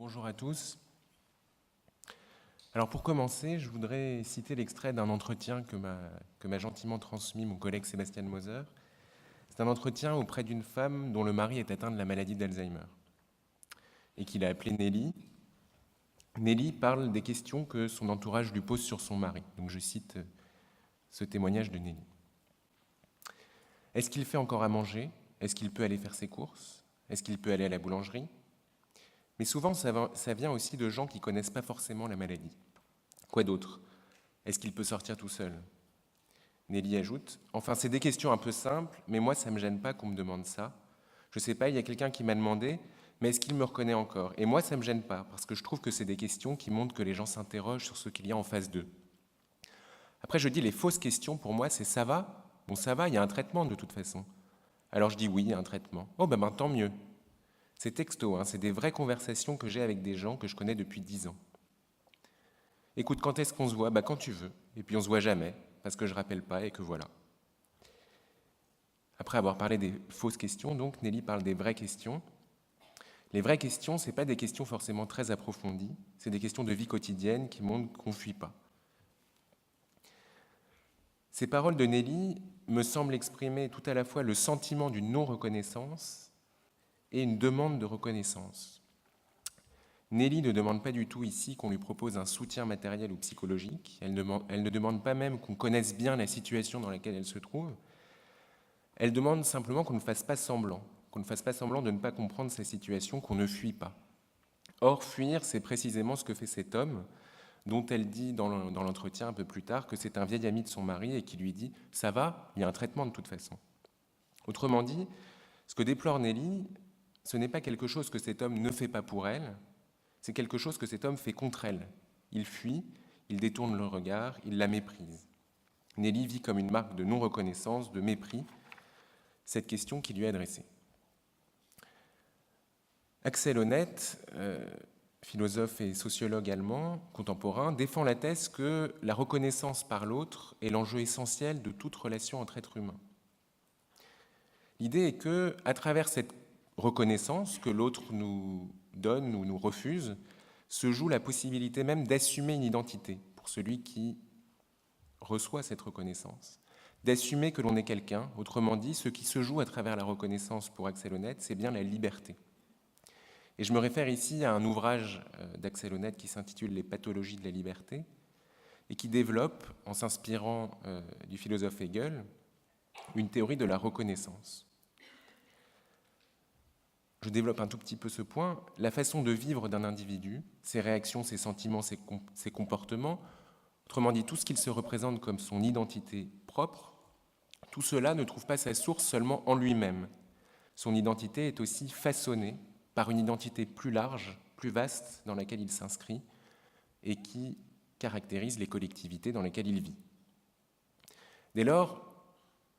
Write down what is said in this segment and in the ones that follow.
Bonjour à tous. Alors pour commencer, je voudrais citer l'extrait d'un entretien que m'a gentiment transmis mon collègue Sébastien Moser. C'est un entretien auprès d'une femme dont le mari est atteint de la maladie d'Alzheimer et qu'il a appelée Nelly. Nelly parle des questions que son entourage lui pose sur son mari. Donc je cite ce témoignage de Nelly. Est-ce qu'il fait encore à manger? Est-ce qu'il peut aller faire ses courses? Est-ce qu'il peut aller à la boulangerie? Mais souvent, ça vient aussi de gens qui ne connaissent pas forcément la maladie. Quoi d'autre? Est-ce qu'il peut sortir tout seul? Nelly ajoute, enfin, c'est des questions un peu simples, mais moi, ça ne me gêne pas qu'on me demande ça. Je ne sais pas, il y a quelqu'un qui m'a demandé, mais est-ce qu'il me reconnaît encore? Et moi, ça ne me gêne pas, parce que je trouve que c'est des questions qui montrent que les gens s'interrogent sur ce qu'il y a en face d'eux. Après, je dis, les fausses questions, pour moi, c'est ça va? Bon, ça va, il y a un traitement de toute façon. Alors je dis oui, il y a un traitement. Oh, ben tant mieux. C'est texto, c'est des vraies conversations que j'ai avec des gens que je connais depuis 10 ans. Écoute, quand est-ce qu'on se voit? Quand tu veux. Et puis on se voit jamais, parce que je rappelle pas et que voilà. Après avoir parlé des fausses questions, donc, Nelly parle des vraies questions. Les vraies questions, ce n'est pas des questions forcément très approfondies, c'est des questions de vie quotidienne qui montrent qu'on ne fuit pas. Ces paroles de Nelly me semblent exprimer tout à la fois le sentiment d'une non-reconnaissance et une demande de reconnaissance. Nelly ne demande pas du tout ici qu'on lui propose un soutien matériel ou psychologique. Elle ne demande pas même qu'on connaisse bien la situation dans laquelle elle se trouve. Elle demande simplement qu'on ne fasse pas semblant de ne pas comprendre sa situation, qu'on ne fuit pas. Or, fuir, c'est précisément ce que fait cet homme, dont elle dit dans l'entretien un peu plus tard que c'est un vieil ami de son mari et qui lui dit « ça va, il y a un traitement de toute façon ». Autrement dit, ce que déplore Nelly, ce n'est pas quelque chose que cet homme ne fait pas pour elle, c'est quelque chose que cet homme fait contre elle. Il fuit, il détourne le regard, il la méprise. Nelly vit comme une marque de non-reconnaissance, de mépris, cette question qui lui est adressée. Axel Honneth, philosophe et sociologue allemand contemporain, défend la thèse que la reconnaissance par l'autre est l'enjeu essentiel de toute relation entre êtres humains. L'idée est que, à travers cette reconnaissance que l'autre nous donne ou nous refuse, se joue la possibilité même d'assumer une identité pour celui qui reçoit cette reconnaissance, d'assumer que l'on est quelqu'un. Autrement dit, ce qui se joue à travers la reconnaissance pour Axel Honneth, c'est bien la liberté. Et je me réfère ici à un ouvrage d'Axel Honneth qui s'intitule « Les pathologies de la liberté » et qui développe, en s'inspirant du philosophe Hegel, une théorie de la reconnaissance. Je développe un tout petit peu ce point. La façon de vivre d'un individu, ses réactions, ses sentiments, ses comportements, autrement dit, tout ce qu'il se représente comme son identité propre, tout cela ne trouve pas sa source seulement en lui-même. Son identité est aussi façonnée par une identité plus large, plus vaste dans laquelle il s'inscrit et qui caractérise les collectivités dans lesquelles il vit. Dès lors,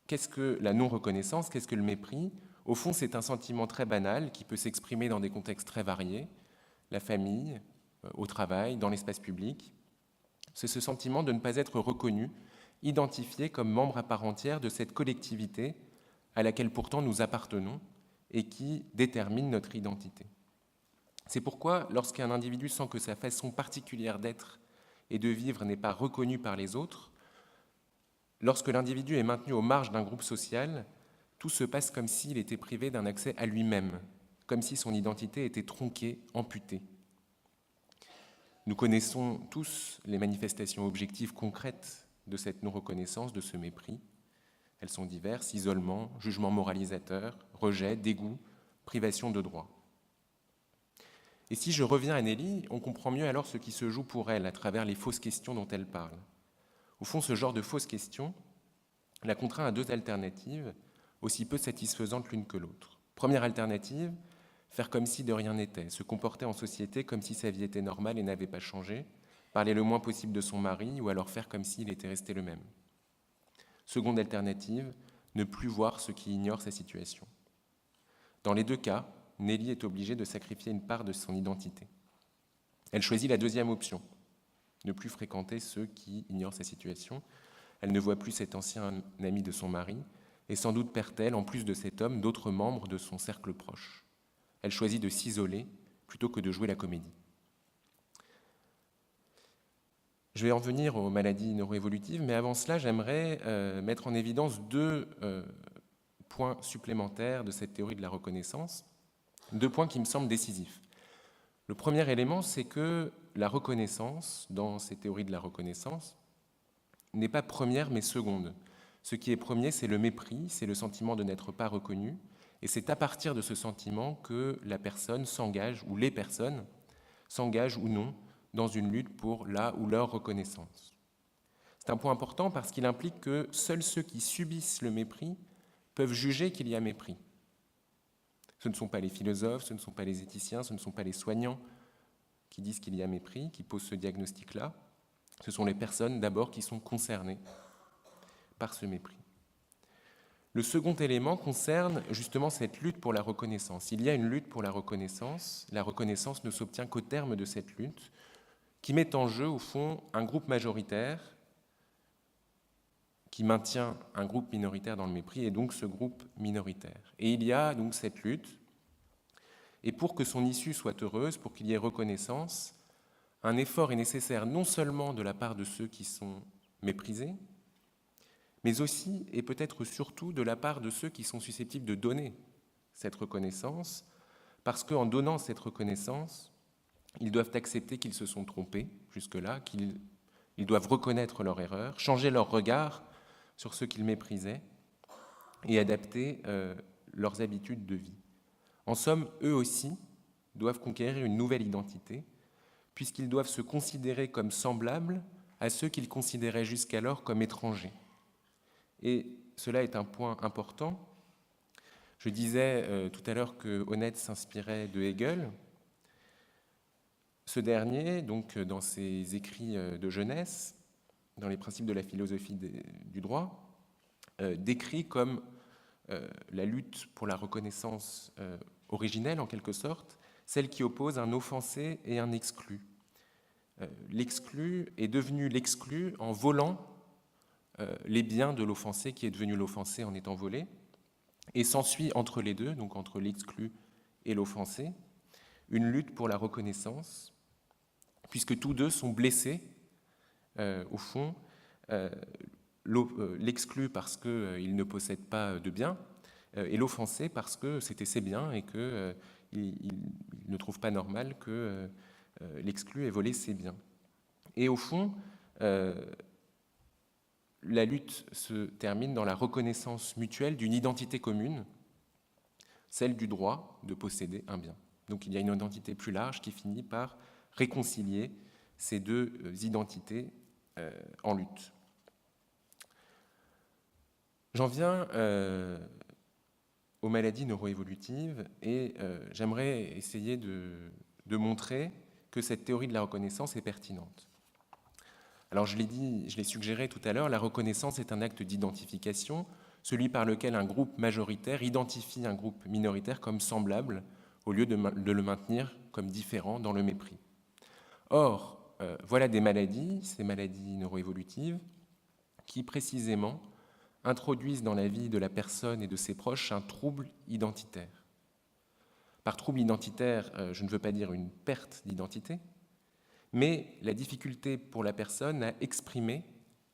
qu'est-ce que la non-reconnaissance? Qu'est-ce que le mépris? Au fond, c'est un sentiment très banal qui peut s'exprimer dans des contextes très variés, la famille, au travail, dans l'espace public. C'est ce sentiment de ne pas être reconnu, identifié comme membre à part entière de cette collectivité à laquelle pourtant nous appartenons et qui détermine notre identité. C'est pourquoi, lorsqu'un individu sent que sa façon particulière d'être et de vivre n'est pas reconnue par les autres, lorsque l'individu est maintenu aux marges d'un groupe social, tout se passe comme s'il était privé d'un accès à lui-même, comme si son identité était tronquée, amputée. Nous connaissons tous les manifestations objectives concrètes de cette non-reconnaissance, de ce mépris. Elles sont diverses: isolement, jugement moralisateur, rejet, dégoût, privation de droits. Et si je reviens à Nelly, on comprend mieux alors ce qui se joue pour elle à travers les fausses questions dont elle parle. Au fond, ce genre de fausses questions la contraint à deux alternatives, aussi peu satisfaisantes l'une que l'autre. Première alternative, faire comme si de rien n'était, se comporter en société comme si sa vie était normale et n'avait pas changé, parler le moins possible de son mari ou alors faire comme s'il était resté le même. Seconde alternative, ne plus voir ceux qui ignorent sa situation. Dans les deux cas, Nelly est obligée de sacrifier une part de son identité. Elle choisit la deuxième option, ne plus fréquenter ceux qui ignorent sa situation. Elle ne voit plus cet ancien ami de son mari, et sans doute perd-elle, en plus de cet homme, d'autres membres de son cercle proche. Elle choisit de s'isoler plutôt que de jouer la comédie. Je vais en venir aux maladies neuroévolutives, mais avant cela, j'aimerais mettre en évidence deux points supplémentaires de cette théorie de la reconnaissance, deux points qui me semblent décisifs. Le premier élément, c'est que la reconnaissance, dans ces théories de la reconnaissance, n'est pas première mais seconde. Ce qui est premier, c'est le mépris, c'est le sentiment de n'être pas reconnu, et c'est à partir de ce sentiment que la personne s'engage, ou les personnes s'engagent ou non, dans une lutte pour la ou leur reconnaissance. C'est un point important parce qu'il implique que seuls ceux qui subissent le mépris peuvent juger qu'il y a mépris. Ce ne sont pas les philosophes, ce ne sont pas les éthiciens, ce ne sont pas les soignants qui disent qu'il y a mépris, qui posent ce diagnostic-là. Ce sont les personnes d'abord qui sont concernées par ce mépris. Le second élément concerne justement cette lutte pour la reconnaissance. Il y a une lutte pour la reconnaissance ne s'obtient qu'au terme de cette lutte, qui met en jeu, au fond, un groupe majoritaire qui maintient un groupe minoritaire dans le mépris, et donc ce groupe minoritaire. Et il y a donc cette lutte, et pour que son issue soit heureuse, pour qu'il y ait reconnaissance, un effort est nécessaire non seulement de la part de ceux qui sont méprisés, mais aussi, et peut-être surtout, de la part de ceux qui sont susceptibles de donner cette reconnaissance, parce qu'en donnant cette reconnaissance, ils doivent accepter qu'ils se sont trompés jusque-là, qu'ils doivent reconnaître leur erreur, changer leur regard sur ceux qu'ils méprisaient et adapter leurs habitudes de vie. En somme, eux aussi doivent conquérir une nouvelle identité, puisqu'ils doivent se considérer comme semblables à ceux qu'ils considéraient jusqu'alors comme étrangers. Et cela est un point important. Je disais tout à l'heure que Honneth s'inspirait de Hegel. Ce dernier, donc, dans ses écrits de jeunesse, dans les principes de la philosophie du droit, décrit comme la lutte pour la reconnaissance originelle, en quelque sorte, celle qui oppose un offensé et un exclu. L'exclu est devenu l'exclu en volant les biens de l'offensé qui est devenu l'offensé en étant volé, et s'ensuit entre les deux, donc entre l'exclu et l'offensé, une lutte pour la reconnaissance, puisque tous deux sont blessés, au fond, l'exclu parce qu'il ne possède pas de biens, et l'offensé parce que c'était ses biens et qu'il ne trouve pas normal que l'exclu ait volé ses biens. Et au fond, la lutte se termine dans la reconnaissance mutuelle d'une identité commune, celle du droit de posséder un bien. Donc il y a une identité plus large qui finit par réconcilier ces deux identités en lutte. J'en viens aux maladies neuroévolutives et j'aimerais essayer de montrer que cette théorie de la reconnaissance est pertinente. Alors je l'ai suggéré tout à l'heure, la reconnaissance est un acte d'identification, celui par lequel un groupe majoritaire identifie un groupe minoritaire comme semblable au lieu de le maintenir comme différent dans le mépris. Or, voilà des maladies, ces maladies neuroévolutives, qui précisément introduisent dans la vie de la personne et de ses proches un trouble identitaire. Par trouble identitaire, je ne veux pas dire une perte d'identité, mais la difficulté pour la personne à exprimer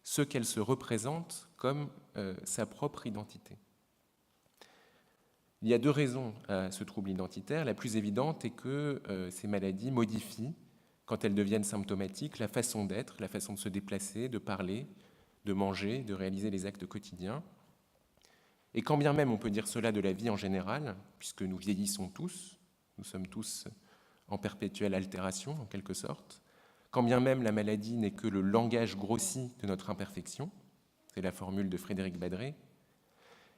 ce qu'elle se représente comme sa propre identité. Il y a deux raisons à ce trouble identitaire. La plus évidente est que ces maladies modifient, quand elles deviennent symptomatiques, la façon d'être, la façon de se déplacer, de parler, de manger, de réaliser les actes quotidiens. Et quand bien même on peut dire cela de la vie en général, puisque nous vieillissons tous, nous sommes tous en perpétuelle altération en quelque sorte, quand bien même la maladie n'est que le langage grossi de notre imperfection, c'est la formule de Frédéric Badré,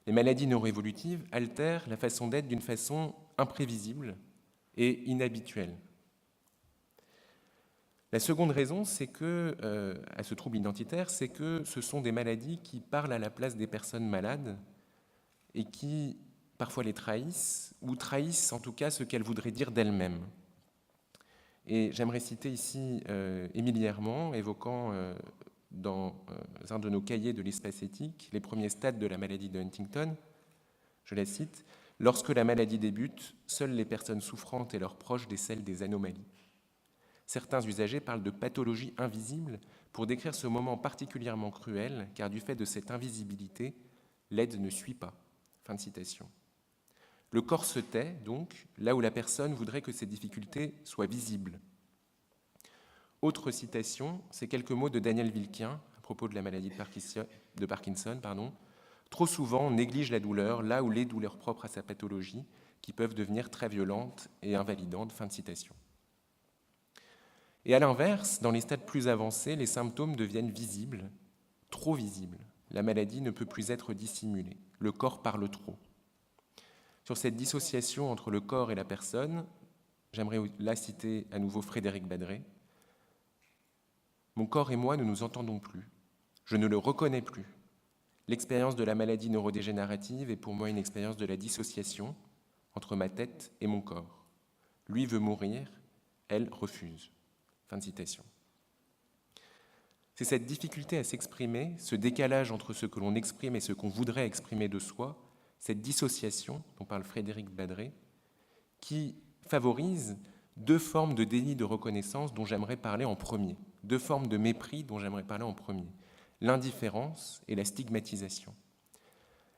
les maladies neuroévolutives altèrent la façon d'être d'une façon imprévisible et inhabituelle. La seconde raison, c'est que, à ce trouble identitaire, c'est que ce sont des maladies qui parlent à la place des personnes malades et qui parfois les trahissent, ou trahissent en tout cas ce qu'elles voudraient dire d'elles-mêmes. Et j'aimerais citer ici Émilie Herman, évoquant dans un de nos cahiers de l'espace éthique les premiers stades de la maladie de Huntington. Je la cite. « Lorsque la maladie débute, seules les personnes souffrantes et leurs proches décèlent des anomalies. Certains usagers parlent de pathologie invisible pour décrire ce moment particulièrement cruel, car du fait de cette invisibilité, l'aide ne suit pas. Fin de citation. Le corps se tait, donc, là où la personne voudrait que ses difficultés soient visibles. Autre citation, ces quelques mots de Daniel Wilkien à propos de la maladie de Parkinson. Trop souvent, on néglige la douleur là où les douleurs propres à sa pathologie, qui peuvent devenir très violentes et invalidantes. Fin de citation. Et à l'inverse, dans les stades plus avancés, les symptômes deviennent visibles, trop visibles. La maladie ne peut plus être dissimulée. Le corps parle trop. Sur cette dissociation entre le corps et la personne, j'aimerais là citer à nouveau Frédéric Badré. Mon corps et moi ne nous entendons plus. Je ne le reconnais plus. L'expérience de la maladie neurodégénérative est pour moi une expérience de la dissociation entre ma tête et mon corps. Lui veut mourir, elle refuse. Fin de citation. C'est cette difficulté à s'exprimer, ce décalage entre ce que l'on exprime et ce qu'on voudrait exprimer de soi, cette dissociation dont parle Frédéric Badré, qui favorise deux formes de déni de reconnaissance dont j'aimerais parler en premier, deux formes de mépris dont j'aimerais parler en premier, l'indifférence et la stigmatisation.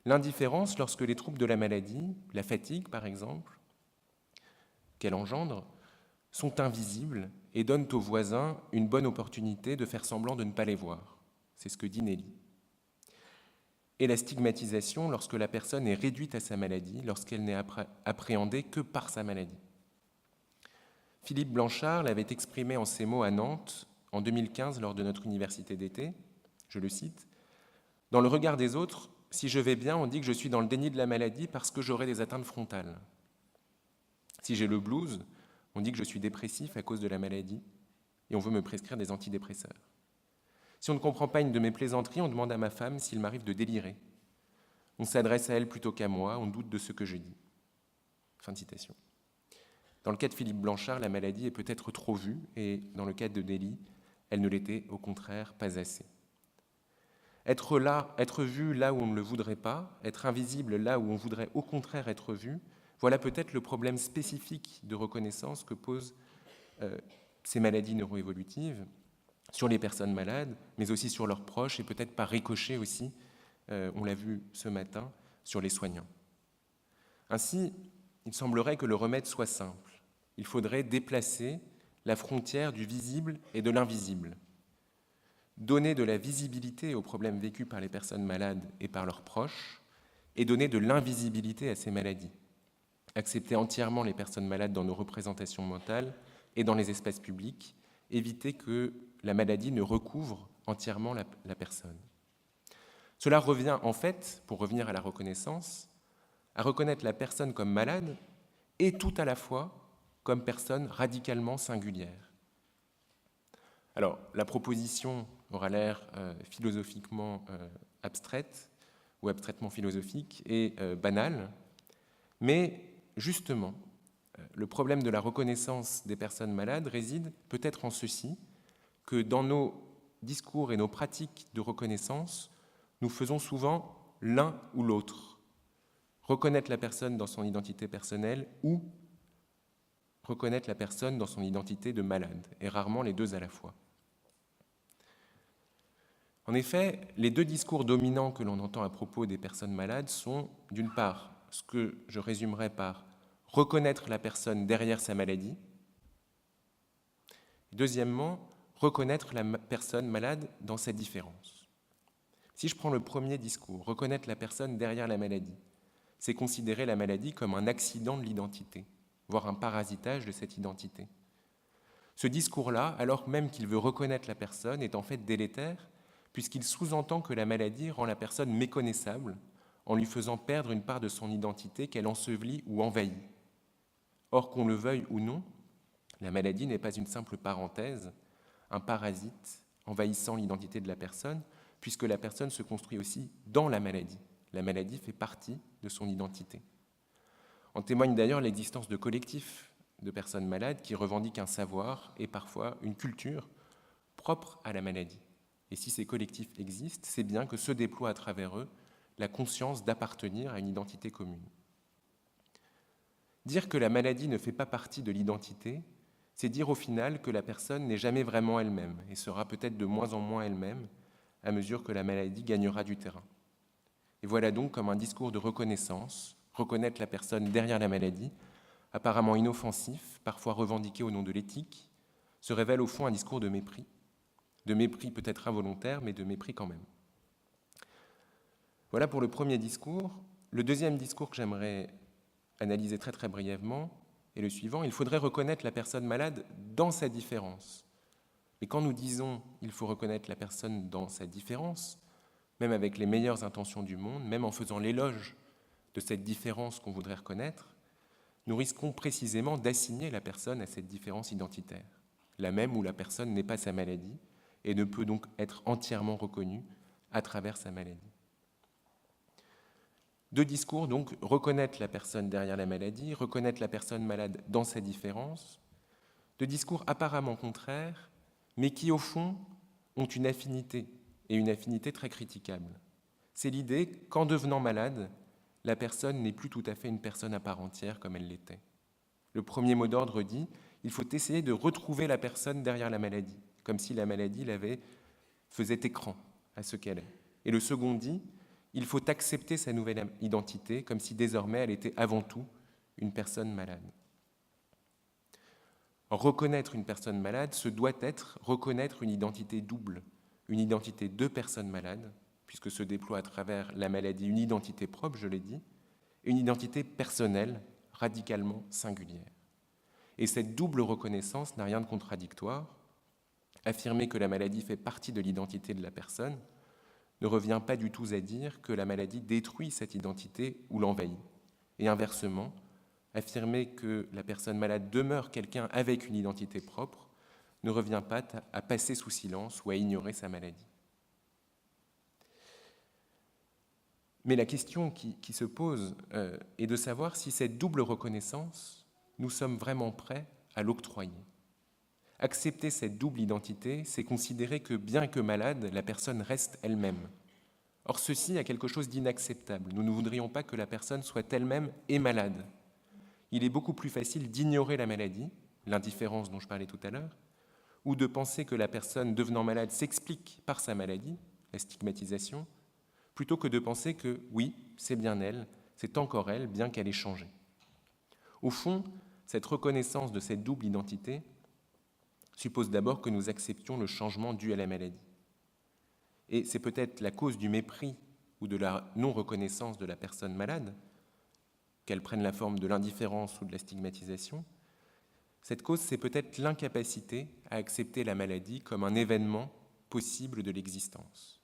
L'indifférence lorsque les troubles de la maladie, la fatigue par exemple, qu'elle engendre, sont invisibles et donnent aux voisins une bonne opportunité de faire semblant de ne pas les voir. C'est ce que dit Nelly. Et la stigmatisation lorsque la personne est réduite à sa maladie, lorsqu'elle n'est appréhendée que par sa maladie. Philippe Blanchard l'avait exprimé en ces mots à Nantes en 2015 lors de notre université d'été, je le cite, « Dans le regard des autres, si je vais bien, on dit que je suis dans le déni de la maladie parce que j'aurai des atteintes frontales. Si j'ai le blues, on dit que je suis dépressif à cause de la maladie et on veut me prescrire des antidépresseurs. Si on ne comprend pas une de mes plaisanteries, on demande à ma femme s'il m'arrive de délirer. On s'adresse à elle plutôt qu'à moi, on doute de ce que je dis. » Fin de citation. Dans le cas de Philippe Blanchard, la maladie est peut-être trop vue et dans le cas de Nelly, elle ne l'était au contraire pas assez. Être vu là où on ne le voudrait pas, être invisible là où on voudrait au contraire être vu, voilà peut-être le problème spécifique de reconnaissance que posent ces maladies neuroévolutives sur les personnes malades, mais aussi sur leurs proches et peut-être par ricochet aussi, on l'a vu ce matin, sur les soignants. Ainsi, il semblerait que le remède soit simple. Il faudrait déplacer la frontière du visible et de l'invisible. Donner de la visibilité aux problèmes vécus par les personnes malades et par leurs proches, et donner de l'invisibilité à ces maladies. Accepter entièrement les personnes malades dans nos représentations mentales et dans les espaces publics, éviter que la maladie ne recouvre entièrement la personne. Cela revient en fait, pour revenir à la reconnaissance, à reconnaître la personne comme malade et tout à la fois comme personne radicalement singulière. Alors, la proposition aura l'air philosophiquement abstraite ou abstraitement philosophique et banale, mais justement, le problème de la reconnaissance des personnes malades réside peut-être en ceci, que dans nos discours et nos pratiques de reconnaissance, nous faisons souvent l'un ou l'autre. Reconnaître la personne dans son identité personnelle ou reconnaître la personne dans son identité de malade, et rarement les deux à la fois. En effet, les deux discours dominants que l'on entend à propos des personnes malades sont, d'une part, ce que je résumerai par reconnaître la personne derrière sa maladie, deuxièmement, reconnaître la personne malade dans sa différence. Si je prends le premier discours, reconnaître la personne derrière la maladie, c'est considérer la maladie comme un accident de l'identité, voire un parasitage de cette identité. Ce discours-là, alors même qu'il veut reconnaître la personne, est en fait délétère, puisqu'il sous-entend que la maladie rend la personne méconnaissable en lui faisant perdre une part de son identité qu'elle ensevelit ou envahit. Or, qu'on le veuille ou non, la maladie n'est pas une simple parenthèse, un parasite envahissant l'identité de la personne, puisque la personne se construit aussi dans la maladie. La maladie fait partie de son identité. En témoigne d'ailleurs l'existence de collectifs de personnes malades qui revendiquent un savoir et parfois une culture propre à la maladie. Et si ces collectifs existent, c'est bien que se déploie à travers eux la conscience d'appartenir à une identité commune. Dire que la maladie ne fait pas partie de l'identité, c'est dire au final que la personne n'est jamais vraiment elle-même et sera peut-être de moins en moins elle-même à mesure que la maladie gagnera du terrain. Et voilà donc comme un discours de reconnaissance, reconnaître la personne derrière la maladie, apparemment inoffensif, parfois revendiqué au nom de l'éthique, se révèle au fond un discours de mépris peut-être involontaire, mais de mépris quand même. Voilà pour le premier discours. Le deuxième discours que j'aimerais analyser très très brièvement est le suivant. Il faudrait reconnaître la personne malade dans sa différence. Mais quand nous disons il faut reconnaître la personne dans sa différence, même avec les meilleures intentions du monde, même en faisant l'éloge de cette différence qu'on voudrait reconnaître, nous risquons précisément d'assigner la personne à cette différence identitaire, la même où la personne n'est pas sa maladie et ne peut donc être entièrement reconnue à travers sa maladie. Deux discours, donc, reconnaître la personne derrière la maladie, reconnaître la personne malade dans sa différence, deux discours apparemment contraires, mais qui, au fond, ont une affinité, et une affinité très critiquable. C'est l'idée qu'en devenant malade, la personne n'est plus tout à fait une personne à part entière comme elle l'était. Le premier mot d'ordre dit « il faut essayer de retrouver la personne derrière la maladie », comme si la maladie faisait écran à ce qu'elle est. Et le second dit « il faut accepter sa nouvelle identité, comme si désormais elle était avant tout une personne malade ». Reconnaître une personne malade, ce doit être reconnaître une identité double, une identité de personne malade, puisque se déploie à travers la maladie une identité propre, je l'ai dit, et une identité personnelle, radicalement singulière. Et cette double reconnaissance n'a rien de contradictoire. Affirmer que la maladie fait partie de l'identité de la personne ne revient pas du tout à dire que la maladie détruit cette identité ou l'envahit. Et inversement, affirmer que la personne malade demeure quelqu'un avec une identité propre ne revient pas à passer sous silence ou à ignorer sa maladie. Mais la question qui se pose est de savoir si cette double reconnaissance, nous sommes vraiment prêts à l'octroyer. Accepter cette double identité, c'est considérer que bien que malade, la personne reste elle-même. Or, ceci a quelque chose d'inacceptable. Nous ne voudrions pas que la personne soit elle-même et malade. Il est beaucoup plus facile d'ignorer la maladie, l'indifférence dont je parlais tout à l'heure, ou de penser que la personne devenant malade s'explique par sa maladie, la stigmatisation, plutôt que de penser que oui, c'est bien elle, c'est encore elle, bien qu'elle ait changé. Au fond, cette reconnaissance de cette double identité suppose d'abord que nous acceptions le changement dû à la maladie. Et c'est peut-être la cause du mépris ou de la non-reconnaissance de la personne malade, qu'elle prenne la forme de l'indifférence ou de la stigmatisation. Cette cause, c'est peut-être l'incapacité à accepter la maladie comme un événement possible de l'existence.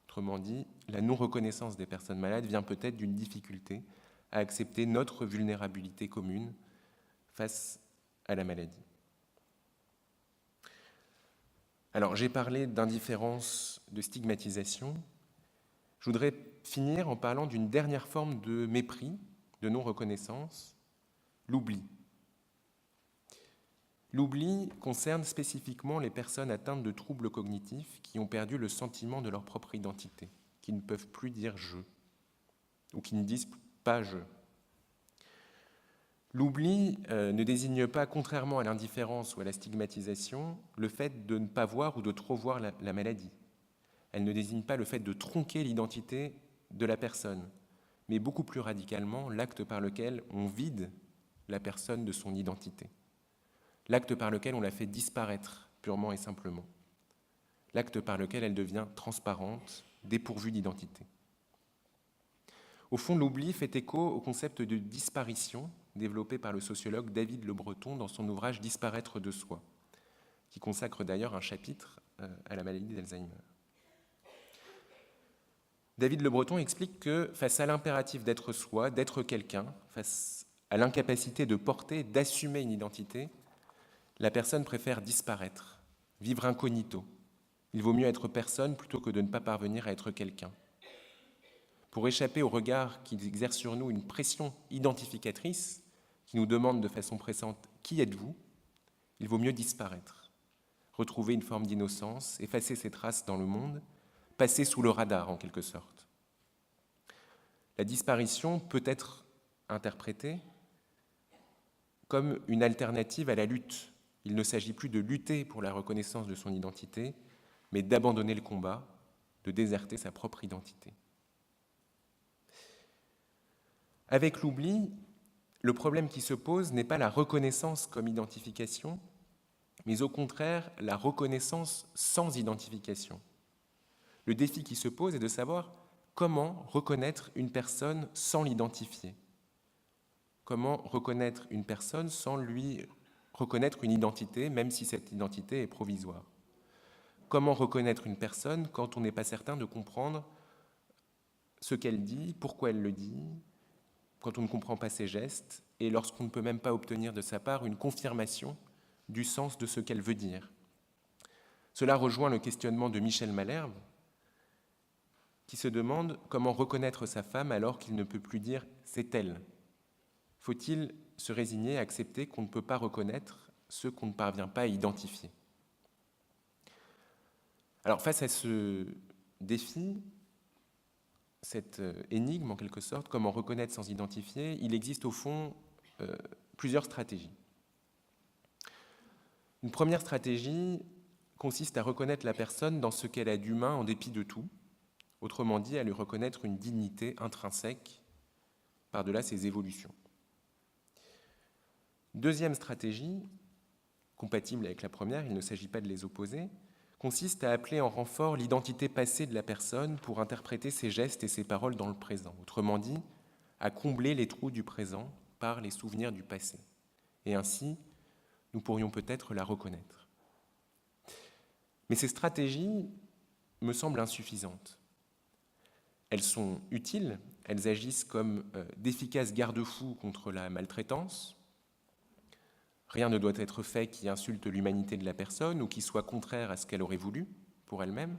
Autrement dit, la non-reconnaissance des personnes malades vient peut-être d'une difficulté à accepter notre vulnérabilité commune face à la maladie. Alors, j'ai parlé d'indifférence, de stigmatisation. Je voudrais finir en parlant d'une dernière forme de mépris, de non-reconnaissance, l'oubli. L'oubli concerne spécifiquement les personnes atteintes de troubles cognitifs qui ont perdu le sentiment de leur propre identité, qui ne peuvent plus dire « je » ou qui ne disent pas « je ». L'oubli ne désigne pas, contrairement à l'indifférence ou à la stigmatisation, le fait de ne pas voir ou de trop voir la maladie. Elle ne désigne pas le fait de tronquer l'identité de la personne, mais beaucoup plus radicalement l'acte par lequel on vide la personne de son identité. L'acte par lequel on la fait disparaître purement et simplement. L'acte par lequel elle devient transparente, dépourvue d'identité. Au fond, l'oubli fait écho au concept de disparition développé par le sociologue David Le Breton dans son ouvrage « Disparaître de soi », qui consacre d'ailleurs un chapitre à la maladie d'Alzheimer. David Le Breton explique que face à l'impératif d'être soi, d'être quelqu'un, face à l'incapacité de porter, d'assumer une identité, la personne préfère disparaître, vivre incognito. Il vaut mieux être personne plutôt que de ne pas parvenir à être quelqu'un. Pour échapper au regard qui exerce sur nous une pression identificatrice, qui nous demande de façon pressante « qui êtes-vous ?», il vaut mieux disparaître, retrouver une forme d'innocence, effacer ses traces dans le monde, passer sous le radar en quelque sorte. La disparition peut être interprétée comme une alternative à la lutte. Il ne s'agit plus de lutter pour la reconnaissance de son identité, mais d'abandonner le combat, de déserter sa propre identité. Avec l'oubli, le problème qui se pose n'est pas la reconnaissance comme identification, mais au contraire la reconnaissance sans identification. Le défi qui se pose est de savoir comment reconnaître une personne sans l'identifier. Comment reconnaître une personne sans lui reconnaître une identité, même si cette identité est provisoire. Comment reconnaître une personne quand on n'est pas certain de comprendre ce qu'elle dit, pourquoi elle le dit, quand on ne comprend pas ses gestes, et lorsqu'on ne peut même pas obtenir de sa part une confirmation du sens de ce qu'elle veut dire. Cela rejoint le questionnement de Michel Malherbe, qui se demande comment reconnaître sa femme alors qu'il ne peut plus dire « c'est elle ». Faut-il se résigner à accepter qu'on ne peut pas reconnaître ceux qu'on ne parvient pas à identifier? Alors face à ce défi, cette énigme en quelque sorte, comment reconnaître sans identifier, il existe au fond plusieurs stratégies. Une première stratégie consiste à reconnaître la personne dans ce qu'elle a d'humain en dépit de tout, autrement dit à lui reconnaître une dignité intrinsèque par-delà ses évolutions. Deuxième stratégie, compatible avec la première, il ne s'agit pas de les opposer, consiste à appeler en renfort l'identité passée de la personne pour interpréter ses gestes et ses paroles dans le présent. Autrement dit, à combler les trous du présent par les souvenirs du passé. Et ainsi, nous pourrions peut-être la reconnaître. Mais ces stratégies me semblent insuffisantes. Elles sont utiles, elles agissent comme d'efficaces garde-fous contre la maltraitance. Rien ne doit être fait qui insulte l'humanité de la personne ou qui soit contraire à ce qu'elle aurait voulu pour elle-même.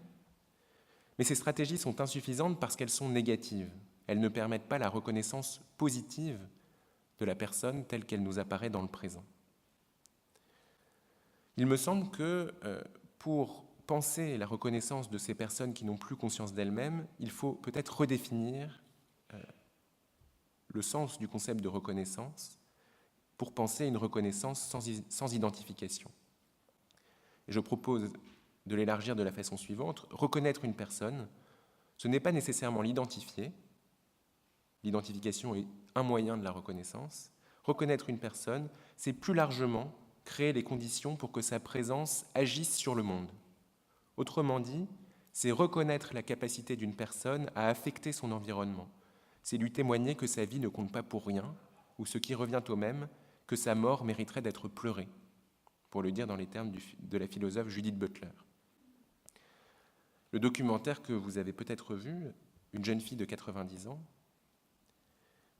Mais ces stratégies sont insuffisantes parce qu'elles sont négatives. Elles ne permettent pas la reconnaissance positive de la personne telle qu'elle nous apparaît dans le présent. Il me semble que pour penser la reconnaissance de ces personnes qui n'ont plus conscience d'elles-mêmes, il faut peut-être redéfinir le sens du concept de reconnaissance pour penser une reconnaissance sans identification. Et je propose de l'élargir de la façon suivante. Reconnaître une personne, ce n'est pas nécessairement l'identifier. L'identification est un moyen de la reconnaissance. Reconnaître une personne, c'est plus largement créer les conditions pour que sa présence agisse sur le monde. Autrement dit, c'est reconnaître la capacité d'une personne à affecter son environnement. C'est lui témoigner que sa vie ne compte pas pour rien, ou ce qui revient au même, que sa mort mériterait d'être pleurée, pour le dire dans les termes de la philosophe Judith Butler. Le documentaire que vous avez peut-être vu, Une jeune fille de 90 ans,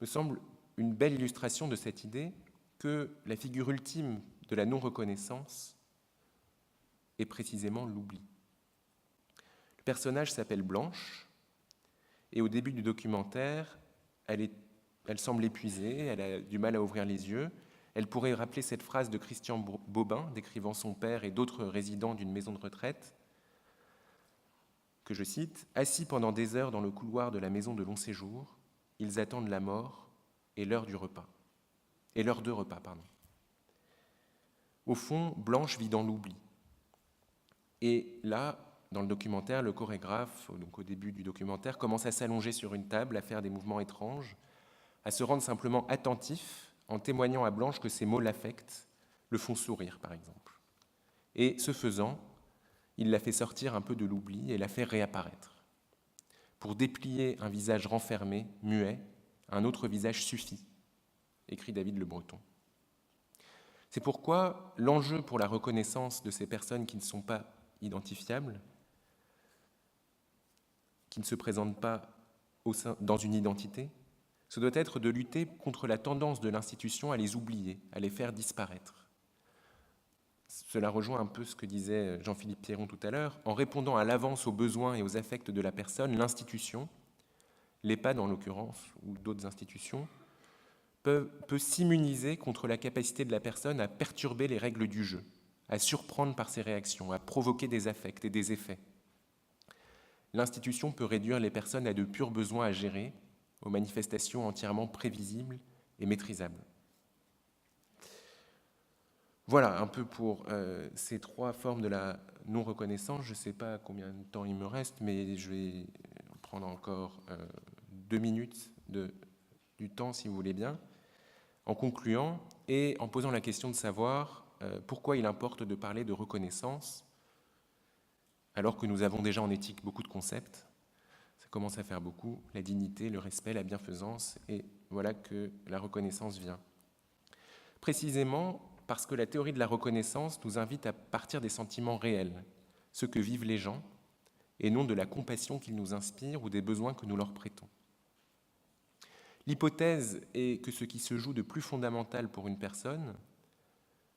me semble une belle illustration de cette idée que la figure ultime de la non-reconnaissance est précisément l'oubli. Le personnage s'appelle Blanche, et au début du documentaire, elle semble épuisée, elle a du mal à ouvrir les yeux. Elle pourrait rappeler cette phrase de Christian Bobin, décrivant son père et d'autres résidents d'une maison de retraite, que je cite, « Assis pendant des heures dans le couloir de la maison de long séjour, ils attendent la mort et l'heure du repas. Et l'heure de repas, pardon. » Au fond, Blanche vit dans l'oubli. Et là, dans le documentaire, le chorégraphe, donc au début du documentaire, commence à s'allonger sur une table, à faire des mouvements étranges, à se rendre simplement attentif en témoignant à Blanche que ses mots l'affectent, le font sourire, par exemple. Et ce faisant, il la fait sortir un peu de l'oubli et la fait réapparaître. Pour déplier un visage renfermé, muet, un autre visage suffit, écrit David Le Breton. C'est pourquoi l'enjeu pour la reconnaissance de ces personnes qui ne sont pas identifiables, qui ne se présentent pas dans une identité, ce doit être de lutter contre la tendance de l'institution à les oublier, à les faire disparaître. Cela rejoint un peu ce que disait Jean-Philippe Pierron tout à l'heure. En répondant à l'avance aux besoins et aux affects de la personne, l'institution, l'EHPAD en l'occurrence, ou d'autres institutions, peut s'immuniser contre la capacité de la personne à perturber les règles du jeu, à surprendre par ses réactions, à provoquer des affects et des effets. L'institution peut réduire les personnes à de purs besoins à gérer, aux manifestations entièrement prévisibles et maîtrisable. Voilà un peu pour ces 3 formes de la non-reconnaissance. Je ne sais pas combien de temps il me reste, mais je vais prendre encore 2 minutes du temps, si vous voulez bien, en concluant et en posant la question de savoir pourquoi il importe de parler de reconnaissance, alors que nous avons déjà en éthique beaucoup de concepts. Ça commence à faire beaucoup, la dignité, le respect, la bienfaisance, et voilà que la reconnaissance vient. Précisément parce que la théorie de la reconnaissance nous invite à partir des sentiments réels, ce que vivent les gens, et non de la compassion qu'ils nous inspirent ou des besoins que nous leur prêtons. L'hypothèse est que ce qui se joue de plus fondamental pour une personne,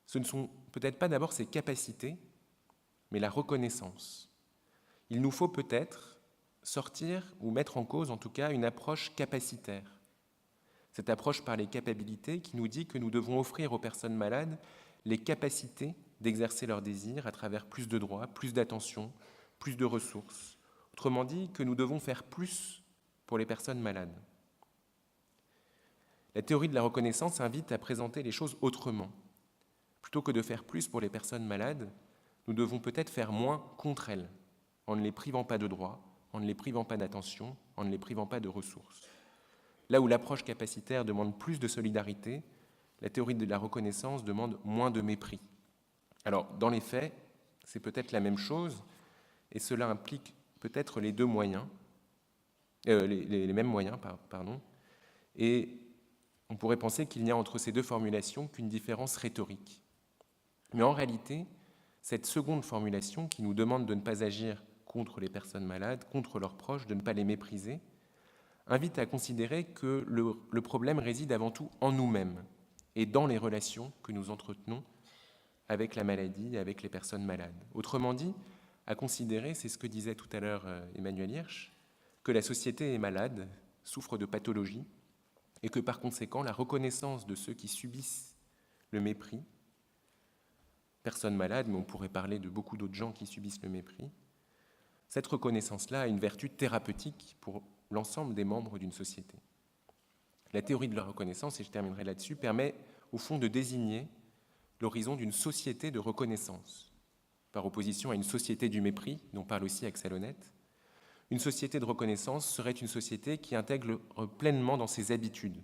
ce ne sont peut-être pas d'abord ses capacités, mais la reconnaissance. Il nous faut peut-être sortir ou mettre en cause, en tout cas, une approche capacitaire. Cette approche par les capacités qui nous dit que nous devons offrir aux personnes malades les capacités d'exercer leurs désirs à travers plus de droits, plus d'attention, plus de ressources. Autrement dit, que nous devons faire plus pour les personnes malades. La théorie de la reconnaissance invite à présenter les choses autrement. Plutôt que de faire plus pour les personnes malades, nous devons peut-être faire moins contre elles, en ne les privant pas de droits, en ne les privant pas d'attention, en ne les privant pas de ressources. Là où l'approche capacitaire demande plus de solidarité, la théorie de la reconnaissance demande moins de mépris. Alors, dans les faits, c'est peut-être la même chose, et cela implique peut-être les mêmes moyens, et on pourrait penser qu'il n'y a entre ces 2 formulations qu'une différence rhétorique. Mais en réalité, cette seconde formulation qui nous demande de ne pas agir contre les personnes malades, contre leurs proches, de ne pas les mépriser, invite à considérer que le problème réside avant tout en nous-mêmes et dans les relations que nous entretenons avec la maladie, avec les personnes malades. Autrement dit, à considérer, c'est ce que disait tout à l'heure Emmanuel Hirsch, que la société est malade, souffre de pathologies, et que par conséquent, la reconnaissance de ceux qui subissent le mépris, personnes malades, mais on pourrait parler de beaucoup d'autres gens qui subissent le mépris, cette reconnaissance-là a une vertu thérapeutique pour l'ensemble des membres d'une société. La théorie de la reconnaissance, et je terminerai là-dessus, permet au fond de désigner l'horizon d'une société de reconnaissance, par opposition à une société du mépris, dont parle aussi Axel Honneth. Une société de reconnaissance serait une société qui intègre pleinement dans ses habitudes,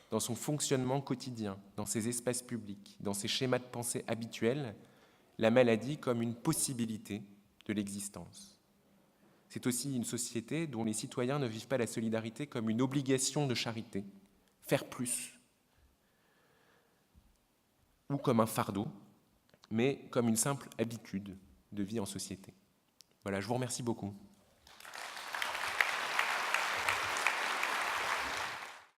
dans son fonctionnement quotidien, dans ses espaces publics, dans ses schémas de pensée habituels, la maladie comme une possibilité de l'existence. C'est aussi une société dont les citoyens ne vivent pas la solidarité comme une obligation de charité, faire plus, ou comme un fardeau, mais comme une simple habitude de vie en société. Voilà, je vous remercie beaucoup.